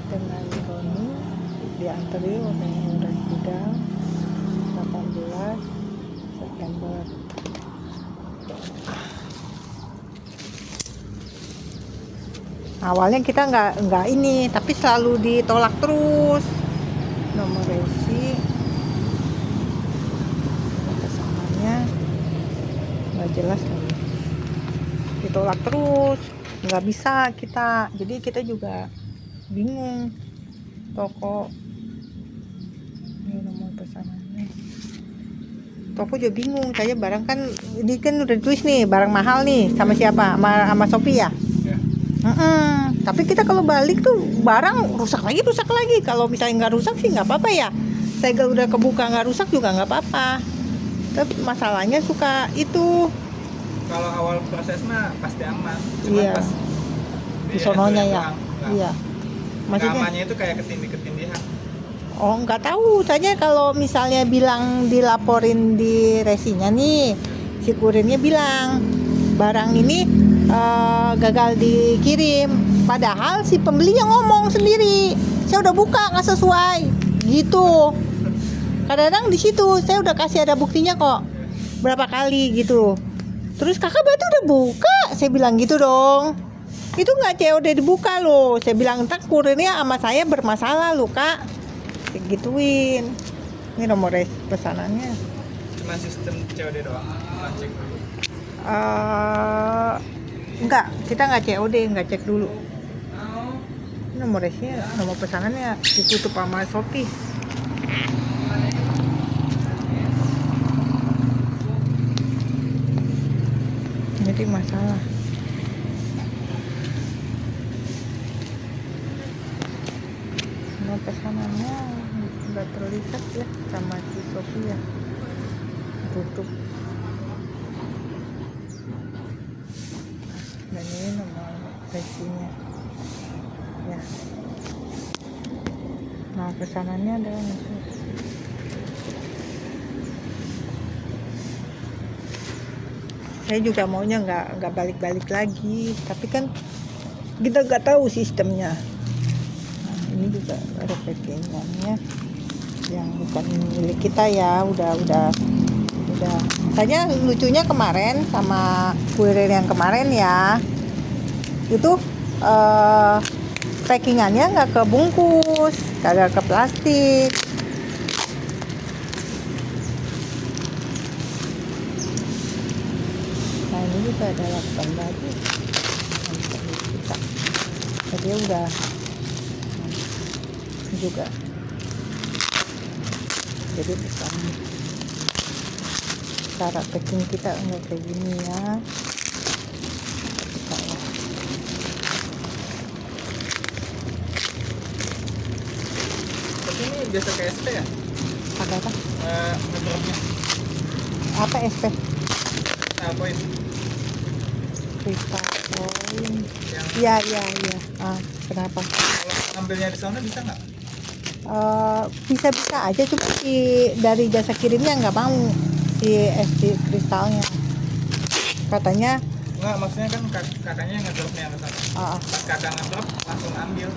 dengan Roni diantari oleh Udan Gudang 18 September. Awalnya kita nggak ini, tapi selalu ditolak terus. Nomor resi pesanannya nggak jelas lagi, ditolak terus, nggak bisa kita. Jadi kita juga bingung. Toko ini nomor pesanannya, toko juga bingung. Saya barang kan ini kan udah ditulis nih, barang mahal nih, sama siapa, sama Shopee ya. Tapi kita kalau balik tuh barang rusak lagi. Kalau misalnya nggak rusak sih nggak apa-apa ya. Segel udah kebuka nggak rusak juga nggak apa-apa. Tapi masalahnya suka itu. Kalau awal proses mah pasti aman. Cuma Iya. pas Di sononya ya. Iya. Maksudnya amannya itu kayak ketindihan. oh nggak tahu. Saya kalau misalnya bilang dilaporin di resinya nih, si kurirnya bilang barang ini gagal dikirim. Padahal si pembelinya ngomong sendiri, saya udah buka nggak sesuai gitu. Kadang-kadang di situ saya udah kasih ada buktinya kok, berapa kali gitu. Terus kakak berarti udah buka, saya bilang gitu dong. Itu nggak COD dibuka loh, saya bilang entar kurirnya sama saya bermasalah loh kak, saya gituin. Ini nomor pesanannya. Cuma sistem COD doang. Cek dulu. Enggak, kita nggak COD, nggak cek dulu. Ini nomor resnya, nomor pesanannya ditutup sama Shopee. Jadi masalah. Nomor pesanannya nggak terlihat ya sama si Shopee ya, tutup. Dan ini nomor resinya ya. Nah pesanannya adalah saya juga maunya nggak balik-balik lagi, tapi kan kita nggak tahu sistemnya. Nah, ini juga ada packingannya yang bukan milik kita ya. Udah Saya lucunya kemarin sama kurir yang kemarin ya, itu packingannya nggak kebungkus, kagak ke plastik. Nah ini juga ada lakukan baju kita. Jadi udah juga. Jadi pesan cara packing kita nggak kayak gini ya. Tapi ini biasa kayak SP ya? Apa? Ngedropnya. Apa SP? Poin. Kristal Point. Yang Iya. Kenapa? kalau ngambilnya di sana bisa nggak? Bisa aja, cuma dari jasa kirimnya nggak mau si SD kristalnya. Katanya Nggak, maksudnya kan kakaknya yang ngedropnya ke sana. Pas kakak ngedrop langsung ambil.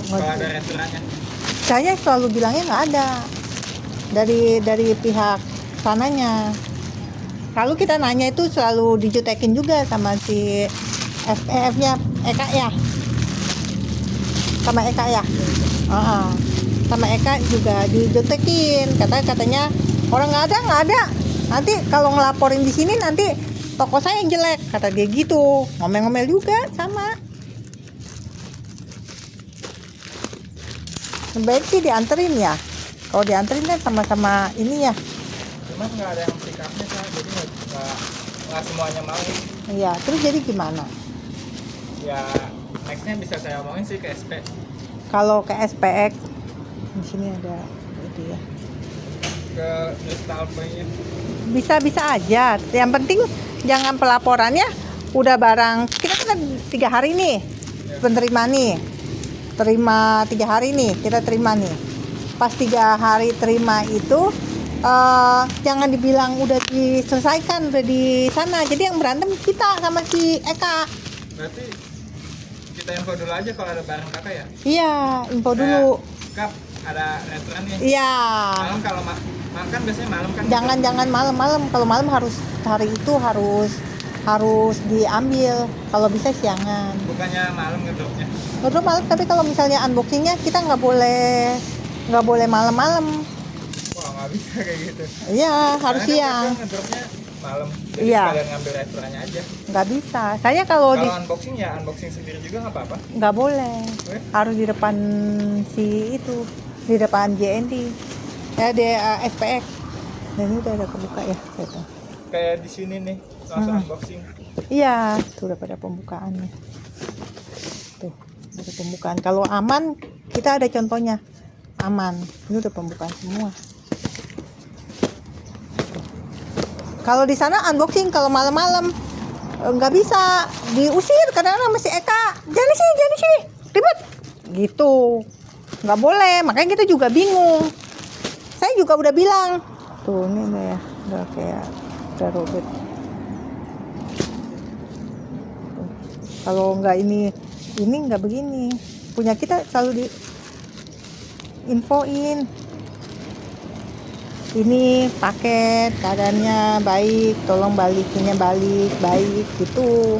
Kalau ada restorannya. saya selalu bilangnya nggak ada dari pihak sananya. Lalu kita nanya itu selalu dijutekin juga sama si FEF-nya Eka ya, sama Eka ya. Sama Eka juga dijutekin, katanya orang nggak ada. Nanti kalau ngelaporin di sini nanti toko saya yang jelek, kata dia gitu. Ngomel-ngomel juga sama. Baik sih dianterin ya. Kalau dianterin kan sama-sama ini ya. Cuma nggak ada yang pick up-nya kan, jadi nggak semuanya mau. Iya, terus jadi gimana? Ya nextnya bisa saya omongin sih ke SP. Kalau ke SPX di sini ada itu ya. Ke Crystal Point-nya. Bisa aja. Yang penting jangan pelaporannya udah barang. Kita kan 3 hari nih penerima nih. Terima 3 hari nih, kita terima nih. Pas 3 hari terima itu jangan dibilang udah diselesaikan, udah di sana. Jadi yang berantem kita sama si Eka. Berarti kita info dulu aja kalau ada barang kakak ya. Iya, info dulu. Kak, ada restoran nih. Iya. Malam kalau makan biasanya malam kan. Jangan malam-malam. Kalau malam harus hari itu harus diambil. Kalau bisa siangan. Bukannya malam ngedropnya. Ngedrop malam, tapi kalau misalnya unboxingnya kita nggak boleh malam-malam. Wah, nggak bisa kayak gitu. Iya, harus Karena siang. kan ngedropnya malam. Jadi Iya. sekalian ngambil restorannya aja. Nggak bisa. Saya kalau di Kalau unboxing ya unboxing sendiri juga nggak apa-apa. nggak boleh. Boleh? Harus di depan di depan JNT. Ya di SPX. Dan ini udah ada kebuka ya, gitu. Kayak di sini nih langsung unboxing. Iya, tuh udah pada pembukaannya. Tuh, ada pembukaan. Kalau aman, kita ada contohnya. Aman. Ini udah pembukaan semua. Kalau di sana unboxing kalau malam-malam nggak bisa, diusir kadang-kadang masih Eka. Jangan di sini, ribet. Gitu. Nggak boleh, makanya kita juga bingung. Saya juga udah bilang. Tuh, ini udah kayak udah robek. Kalau nggak ini nggak begini. Punya kita selalu di infoin. Ini paket keadaannya baik, tolong balikinnya baik gitu.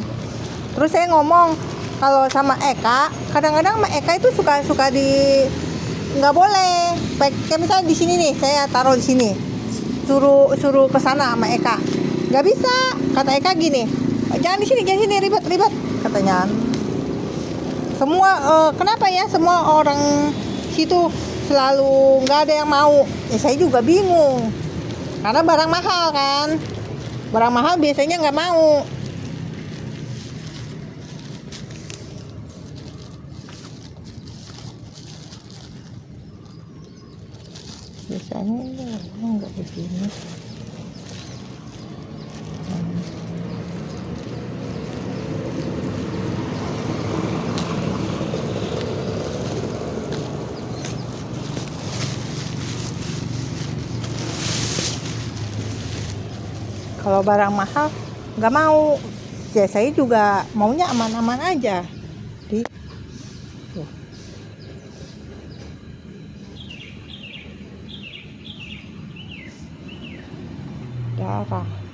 Terus saya ngomong kalau sama Eka, kadang-kadang sama Eka itu suka di nggak boleh. Kayak misalnya di sini nih, saya taruh di sini, suruh ke sana sama Eka, nggak bisa. Kata Eka gini, jangan di sini ribet katanya. Semua kenapa ya semua orang situ selalu nggak ada yang mau. Ya saya juga bingung karena barang mahal kan, barang mahal biasanya nggak mau. Biasanya nggak begini. Kalau barang mahal nggak mau. Ya saya juga maunya aman-aman aja. Tuh. Darah.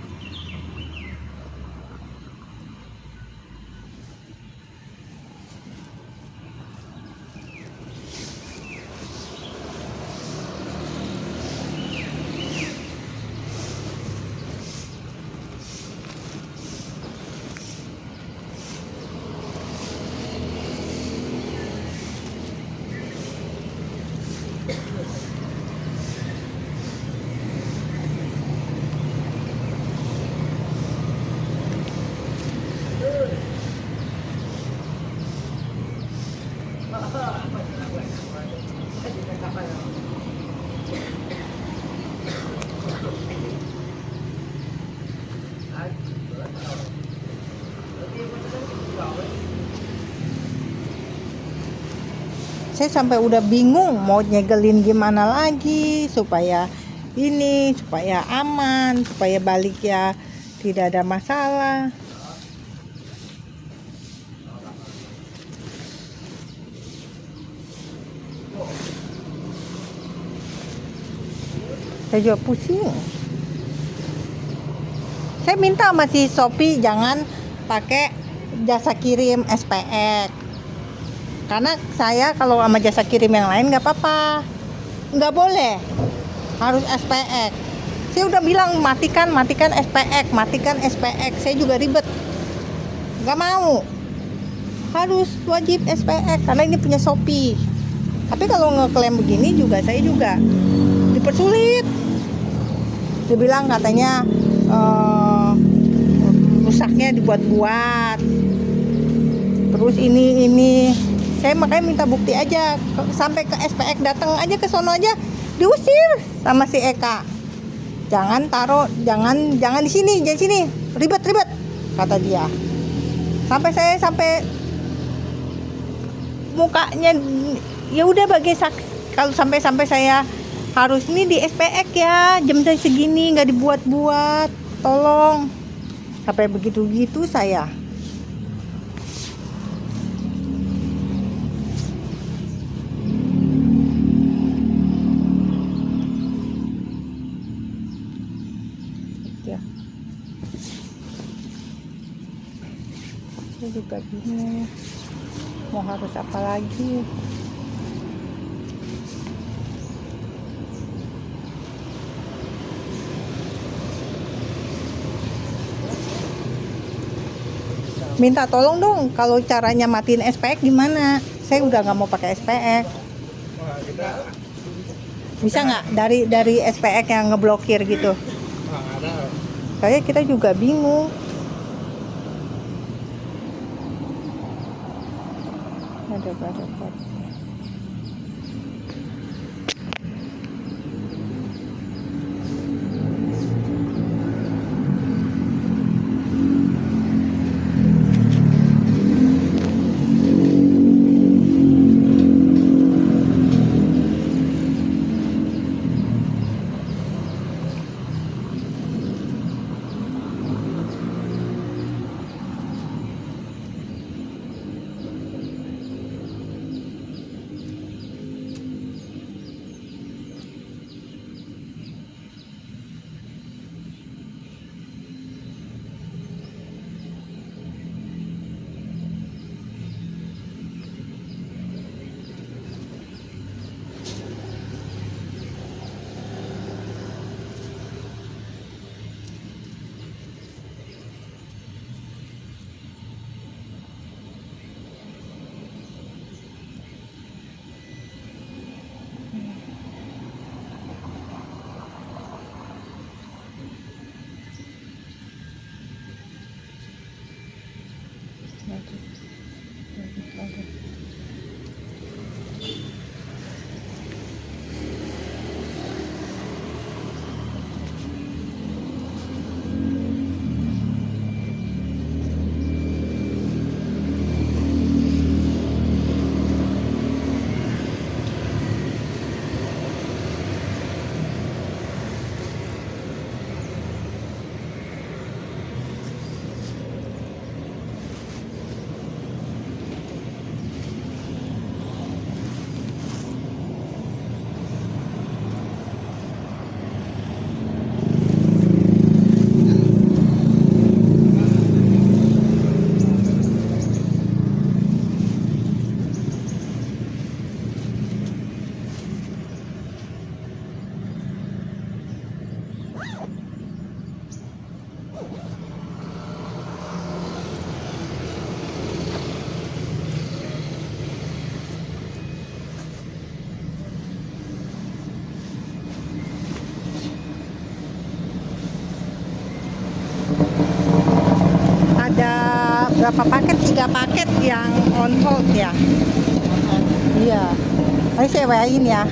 Saya sampai udah bingung mau nyegelin gimana lagi supaya aman, supaya balik ya tidak ada masalah. Saya juga pusing. Saya minta sama si Shopee jangan pakai jasa kirim SPX. Karena saya kalau sama jasa kirim yang lain nggak apa-apa, nggak boleh, harus SPX. Saya udah bilang matikan SPX. Saya juga ribet, nggak mau, harus wajib SPX karena ini punya Shopee. Tapi kalau ngeklaim begini juga saya juga dipersulit. Dia bilang katanya rusaknya dibuat-buat. Terus ini saya makanya minta bukti aja sampai ke SPX, datang aja ke sono aja diusir sama si Eka. Jangan di sini, jangan sini, ribet kata dia. Sampai mukanya ya udah bagai saksi. Kalau sampai saya harus ini di SPX ya, jam segini nggak dibuat-buat, tolong. Sampai begitu saya. juga bingung mau harus apa lagi. Minta tolong dong kalau caranya matiin SPX gimana. Saya udah nggak mau pakai SPX. Wah, kita Bisa nggak dari SPX yang ngeblokir gitu? nggak ada. Kayak kita juga bingung. Ada. Ada berapa paket? 3 paket yang on hold ya. Iya. Ayo saya WA-in ya.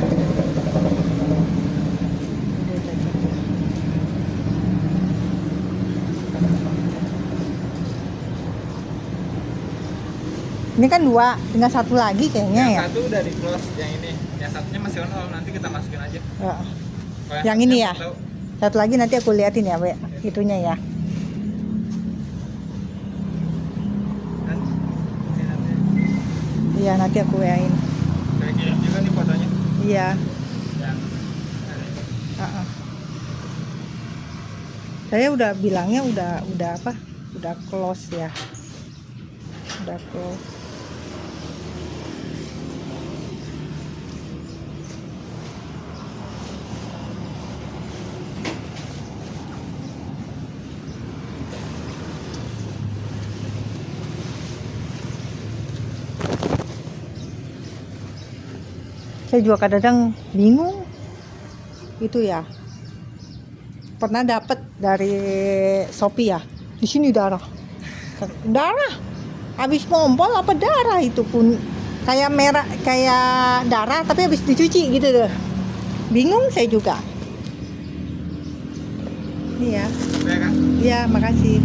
Ini kan 2, tinggal 1 lagi kayaknya Yang ya. satu udah di close, yang ini. Yang satunya masih on hold, nanti kita masukin aja. Ya. Kalau Yang satunya ini ya? belum tahu. 1 lagi nanti aku liatin ya, We. Itunya ya. Iya, nanti aku WA-in. Saya kirim juga nih fotonya. Iya. Yang Saya udah bilangnya udah apa? Udah close ya. Udah close. Saya juga kadang-kadang bingung itu ya. Pernah dapet dari Shopee ya, di sini darah habis ngompol apa darah itu pun kayak merah kayak darah tapi habis dicuci gitu deh. Bingung saya juga. Iya, ya kan? iya, makasih.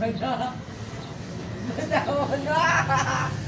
Benar. Benar.